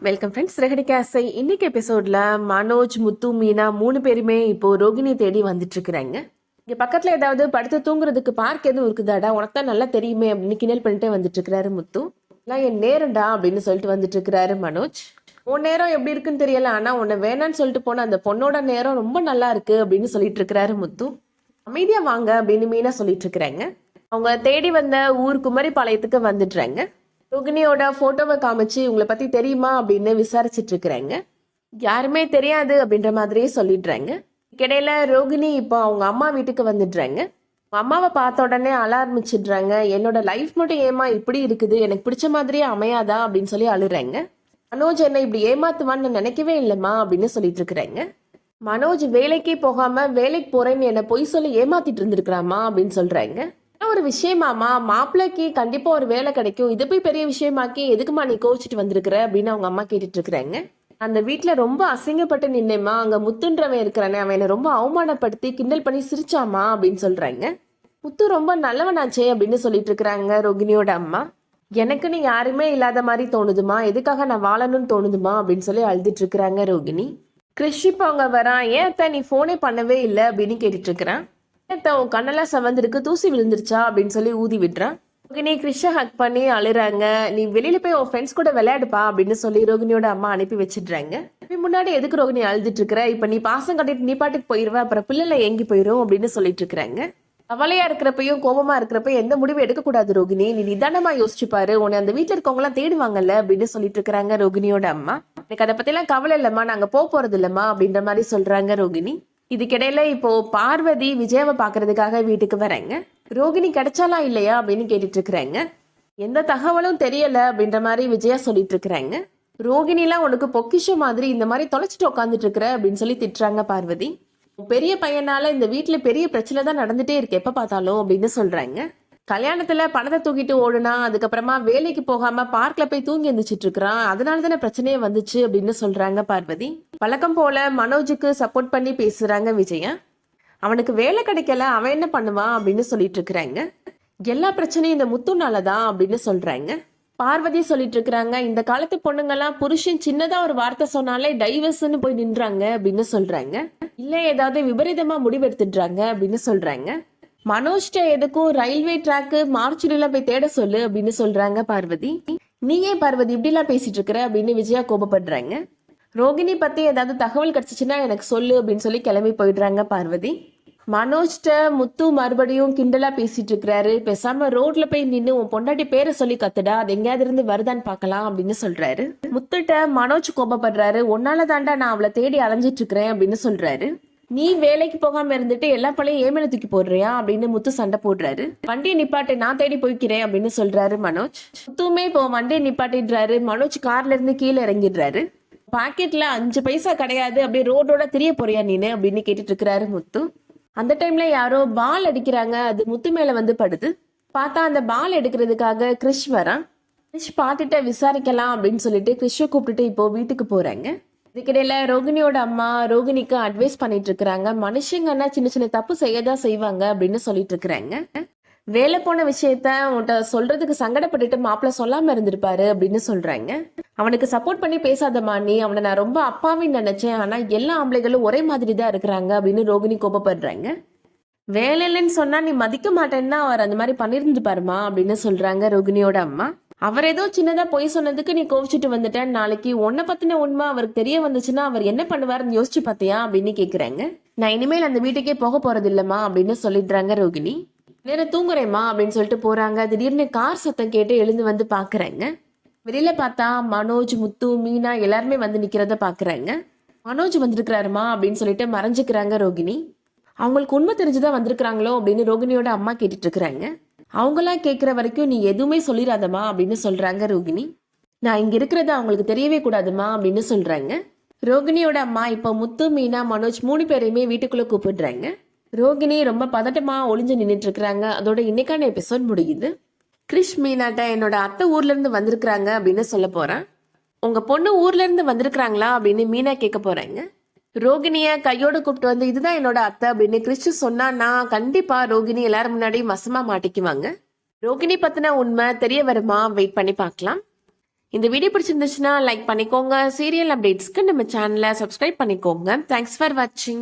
Welcome friends. ரெகடி கேஸை இன்னைக்கு எபிசோட்ல மனோஜ், முத்து, மீனா 3 பேருமே இப்போ ரோகிணி தேடி வந்துட்டு இருக்கிறாங்க. இங்க பக்கத்துல ஏதாவது படுத்து தூங்குறதுக்கு பார்க் எதுவும் இருக்குதாடா, உனக்கு தான் நல்லா தெரியுமே அப்படின்னு கிண்டல் பண்ணிட்டே வந்துட்டு இருக்கிறாரு முத்து. எல்லாம் என் நேரம்டா அப்படின்னு சொல்லிட்டு வந்துட்டு இருக்கிறாரு மனோஜ். உன் நேரம் எப்படி இருக்குன்னு தெரியல, ஆனா உன்னை வேணான்னு சொல்லிட்டு போன அந்த பொண்ணோட நேரம் ரொம்ப நல்லா இருக்கு அப்படின்னு சொல்லிட்டு இருக்கிறாரு முத்து. அமைதியா வாங்க அப்படின்னு மீனா சொல்லிட்டு இருக்கிறாங்க. அவங்க தேடி வந்த ஊர் குமரிப்பாளையத்துக்கு வந்துடுறாங்க. ரோகிணியோட போட்டோவை காமிச்சு உங்களை பத்தி தெரியுமா அப்படின்னு விசாரிச்சுட்டு இருக்கிறாங்க. யாருமே தெரியாது அப்படின்ற மாதிரியே சொல்லிடுறாங்க. இடையில ரோகிணி இப்போ அவங்க அம்மா வீட்டுக்கு வந்துடுறாங்க. அம்மாவை பார்த்த உடனே அழ ஆரம்பிச்சிடுறாங்க. என்னோட லைஃப் மட்டும் ஏமா இப்படி இருக்குது, எனக்கு பிடிச்ச மாதிரியே அமையாதா அப்படின்னு சொல்லி அழுறாங்க. மனோஜ் என்ன இப்படி ஏமாத்துவான்னு நினைக்கவே இல்லைம்மா அப்படின்னு சொல்லிட்டு இருக்கிறாங்க. மனோஜ் வேலைக்கே போகாம வேலைக்கு போறேன்னு என்ன பொய் சொல்லி ஏமாத்திட்டு இருந்திருக்கிறாமா அப்படின்னு சொல்றாங்க. ஒரு விஷயமாமா, மாப்பிள்ளைக்கு கண்டிப்பா ஒரு வேலை கிடைக்கும், இது போய் பெரிய விஷயமாக்கி எதுக்குமா நீ கோவிச்சிட்டு வந்திருக்கிற அப்படின்னு அவங்க அம்மா கேட்டுட்டு இருக்கிறாங்க. அந்த வீட்டுல ரொம்ப அசிங்கப்பட்டு நின்னேம்மா, அங்க முத்துன்றவன் இருக்கிறானே அவனை ரொம்ப அவமானப்படுத்தி கிண்டல் பண்ணி சிரிச்சாமா அப்படின்னு சொல்றாங்க. முத்து ரொம்ப நல்லவனாச்சே அப்படின்னு சொல்லிட்டு இருக்கிறாங்க ரோகிணியோட அம்மா. எனக்குன்னு யாருமே இல்லாத மாதிரி தோணுதுமா, எதுக்காக நான் வாழணும்னு தோணுதுமா அப்படின்னு சொல்லி அழுதுட்டு இருக்கிறாங்க ரோகிணி. கிறிஷ் இப்போ அவங்க வரான். ஏன் அத்தை நீ போனே பண்ணவே இல்லை அப்படின்னு கேட்டுட்டு இருக்கிறான். உன் கண்ணெல்லாம் செவந்திருக்கு, தூசி விழுந்துருச்சா அப்படின்னு சொல்லி ஊதி விடுறான். ரோகிணி கிறிஷை ஹக் பண்ணி அழுறாங்க. நீ வெளியில போய் உன் ஃப்ரெண்ட்ஸ் கூட விளையாடுப்பா அப்படின்னு சொல்லி ரோகிணியோட அம்மா அனுப்பி வச்சிடுறாங்க. முன்னாடி எதுக்கு ரோகிணி அழுதுட்டு இருக்கிற, இப்ப நீ பாசம் கட்டிட்டு நீ பாட்டுக்கு போயிருவ, அப்புறம் பிள்ளைல எங்கி போயிரும் அப்படின்னு சொல்லிட்டு இருக்கிறாங்க. கவலையா இருக்கிறப்பையும் கோபமா இருக்கிறப்ப எந்த முடிவு எடுக்கக்கூடாது ரோகிணி, நீ நிதானமா யோசிச்சு பாரு, உன்னை அந்த வீட்டுல இருக்கவங்க எல்லாம் தேடுவாங்கல்ல அப்படின்னு சொல்லிட்டு இருக்கிறாங்க ரோகிணியோட அம்மா. எனக்கு அதை பத்தி எல்லாம் கவலை இல்லம்மா, நாங்க போறது இல்லம்மா அப்படின்ற மாதிரி சொல்றாங்க ரோகிணி. இதுக்கிடையில இப்போ பார்வதி விஜயாவை பாக்குறதுக்காக வீட்டுக்கு வராங்க. ரோகிணி கிடைச்சாலா இல்லையா அப்படின்னு கேட்டுட்டு இருக்கிறாங்க. எந்த தகவலும் தெரியல அப்படின்ற மாதிரி விஜயா சொல்லிட்டு இருக்கிறாங்க. ரோகிணிலாம் உனக்கு பொக்கிஷம் மாதிரி இந்த மாதிரி தொலைச்சிட்டு உட்காந்துட்டு இருக்கிற அப்படின்னு சொல்லி திட்டுறாங்க பார்வதி. பெரிய பையனால இந்த வீட்டுல பெரிய பிரச்சனை தான் நடந்துட்டே இருக்கு எப்ப பார்த்தாலும் அப்படின்னு சொல்றாங்க. கல்யாணத்துல பணத்தை தூக்கிட்டு ஓடுனா, அதுக்கப்புறமா வேலைக்கு போகாம பார்க்ல போய் தூங்கி எந்திரிச்சிட்டு இருக்கிறான், அதனால தானே பிரச்சனையே வந்துச்சு அப்படின்னு சொல்றாங்க பார்வதி. வழக்கம் போல மனோஜுக்கு சப்போர்ட் பண்ணி பேசுறாங்க விஜயா. அவனுக்கு வேலை கிடைக்கல, அவன் என்ன பண்ணுவான் அப்படின்னு சொல்லிட்டு இருக்கிறாங்க. எல்லா பிரச்சனையும் இந்த முத்துனாலதான் அப்படின்னு சொல்றாங்க. பார்வதி சொல்லிட்டு இருக்கிறாங்க, இந்த காலத்து பொண்ணுங்கெல்லாம் புருஷன் சின்னதா ஒரு வார்த்தை சொன்னாலே டைவர்ஸ்ன்னு போய் நின்றாங்க அப்படின்னு சொல்றாங்க. இல்ல ஏதாவது விபரீதமா முடிவெடுத்துடுறாங்க அப்படின்னு சொல்றாங்க. மனோஜ்ட எதுக்கும் ரயில்வே ட்ராக்கு மார்ச்சுரியில போய் தேட சொல்லு அப்படின்னு சொல்றாங்க பார்வதி. நீ ஏன் பார்வதி இப்படி எல்லாம் பேசிட்டு இருக்கிற அப்படின்னு விஜயா கோபப்படுறாங்க. ரோகிணி பத்தி ஏதாவது தகவல் கிடைச்சிச்சுன்னா எனக்கு சொல்லு அப்படின்னு சொல்லி கிளம்பி போயிடுறாங்க பார்வதி. மனோஜ்ட முத்து மறுபடியும் கிண்டலா பேசிட்டு இருக்கிறாரு. பேசாம ரோட்ல போய் நின்று உன் பொண்டாட்டி பேரை சொல்லி கத்துடா, அது எங்கேயாவது இருந்து வருதான்னு பாக்கலாம் அப்படின்னு சொல்றாரு. முத்துட்ட மனோஜ் கோபப்படுறாரு. ஒன்னால தாண்டா நான் அவளை தேடி அலைஞ்சிட்டு இருக்கிறேன் அப்படின்னு சொல்றாரு. நீ வேலைக்கு போகாம இருந்துட்டு எல்லா பழைய ஏமேல தூக்கி போடுறியா அப்படின்னு முத்து சண்டை போடுறாரு. வண்டியை நிப்பாட்டு, நான் தேடி போய்க்கிறேன் அப்படின்னு சொல்றாரு மனோஜ். முத்துமே இப்போ வண்டியை நிப்பாட்டிடுறாரு. மனோஜ் கார்ல இருந்து கீழே இறங்கிடுறாரு. பாக்கெட்ல 5 பைசா கிடையாது, அப்படியே ரோடோட தெரிய போறியா நீனு அப்படின்னு கேட்டுட்டு இருக்கிறாரு முத்து. அந்த டைம்ல யாரோ பால் அடிக்கிறாங்க, அது முத்து மேல வந்து படுது. பார்த்தா அந்த பால் எடுக்கிறதுக்காக கிறிஷ் வரான். கிறிஷ் பாட்டுட்ட விசாரிக்கலாம் அப்படின்னு சொல்லிட்டு கிறிஷை கூப்பிட்டுட்டு இப்போ வீட்டுக்கு போறாங்க. இதுக்கிடையில ரோகிணியோட அம்மா ரோகிணிக்கு அட்வைஸ் பண்ணிட்டு இருக்கிறாங்க. மனுஷங்கன்னா சின்ன சின்ன தப்பு செய்யதான் செய்வாங்க அப்படின்னு சொல்லிட்டு இருக்கிறாங்க. வேலை போன விஷயத்த உன்கிட்ட சொல்றதுக்கு சங்கடப்பட்டுட்டு மாப்பிள்ள சொல்லாம இருந்திருப்பாரு அப்படின்னு சொல்றாங்க. அவனுக்கு சப்போர்ட் பண்ணி பேசாதமா நீ, அவனை நான் ரொம்ப அப்பாவின்னு நினைச்சேன், ஆனா எல்லா ஆம்பளைகளும் ஒரே மாதிரி தான் இருக்கிறாங்க அப்படின்னு ரோகிணி கோபப்படுறாங்க. வேலை இல்லைன்னு சொன்னா நீ மதிக்க மாட்டேன்னா அவர் அந்த மாதிரி பண்ணிருந்து பாருமா அப்படின்னு சொல்றாங்க ரோகிணியோட அம்மா. அவர் ஏதோ சின்னதா பொய் சொன்னதுக்கு நீ கோவிச்சுட்டு வந்துட்டேன், நாளைக்கு உன்னை பத்தின உண்மை அவருக்கு தெரிய வந்துச்சுன்னா அவர் என்ன பண்ணுவாருன்னு யோசிச்சு பார்த்தியா அப்படின்னு கேக்குறாங்க. நான் இனிமேல் அந்த வீட்டுக்கே போக போறது இல்லம்மா அப்படின்னு சொல்லிடுறாங்க ரோகிணி. நேரம் தூங்குறேம்மா அப்படின்னு சொல்லிட்டு போறாங்க. திடீர்னு கார் சத்தம் கேட்டு எழுந்து வந்து பாக்குறாங்க. வெளியில பார்த்தா மனோஜ், முத்து, மீனா எல்லாருமே வந்து நிக்கிறத பாக்குறாங்க. மனோஜ் வந்திருக்கிறாருமா அப்படின்னு சொல்லிட்டு மறைஞ்சுக்கிறாங்க ரோகிணி. அவங்களுக்கு உண்மை தெரிஞ்சுதான் வந்திருக்கிறாங்களோ அப்படின்னு ரோகிணியோட அம்மா கேட்டுட்டு இருக்கிறாங்க. அவங்களாம் கேட்குற வரைக்கும் நீ எதுவுமே சொல்லிடாதம்மா அப்படின்னு சொல்றாங்க ரோகிணி. நான் இங்க இருக்கிறது அவங்களுக்கு தெரியவே கூடாதுமா அப்படின்னு சொல்றாங்க. ரோகிணியோட அம்மா இப்போ முத்து, மீனா, மனோஜ் 3 பேரையுமே வீட்டுக்குள்ள கூப்பிடுறாங்க. ரோகிணி ரொம்ப பதட்டமா ஒளிஞ்சு நின்றுட்டு இருக்கிறாங்க. அதோட இன்னைக்கான எபிசோட் முடியுது. கிறிஷ் மீனாட்ட என்னோட அத்தை ஊர்ல இருந்து வந்திருக்கிறாங்க அப்படின்னு சொல்ல போறேன். உங்க பொண்ணு ஊர்ல இருந்து வந்திருக்கிறாங்களா அப்படின்னு மீனா கேட்க போறாங்க. ரோகிணிய கையோடு கூப்பிட்டு வந்து இதுதான் என்னோட அத்தை அப்படின்னு கிறிஷ் சொன்னா கண்டிப்பா ரோகிணி எல்லாரும் முன்னாடியும் வசமா மாட்டிக்குவாங்க. ரோகிணி பத்தின உண்மை தெரிய வருமா, வெயிட் பண்ணி பார்க்கலாம். இந்த வீடியோ பிடிச்சிருந்துச்சுன்னா லைக் பண்ணிக்கோங்க. சீரியல் அப்டேட்ஸ்க்கு நம்ம சேனலை சப்ஸ்கிரைப் பண்ணிக்கோங்க. தேங்க்ஸ் ஃபார் வாட்சிங்.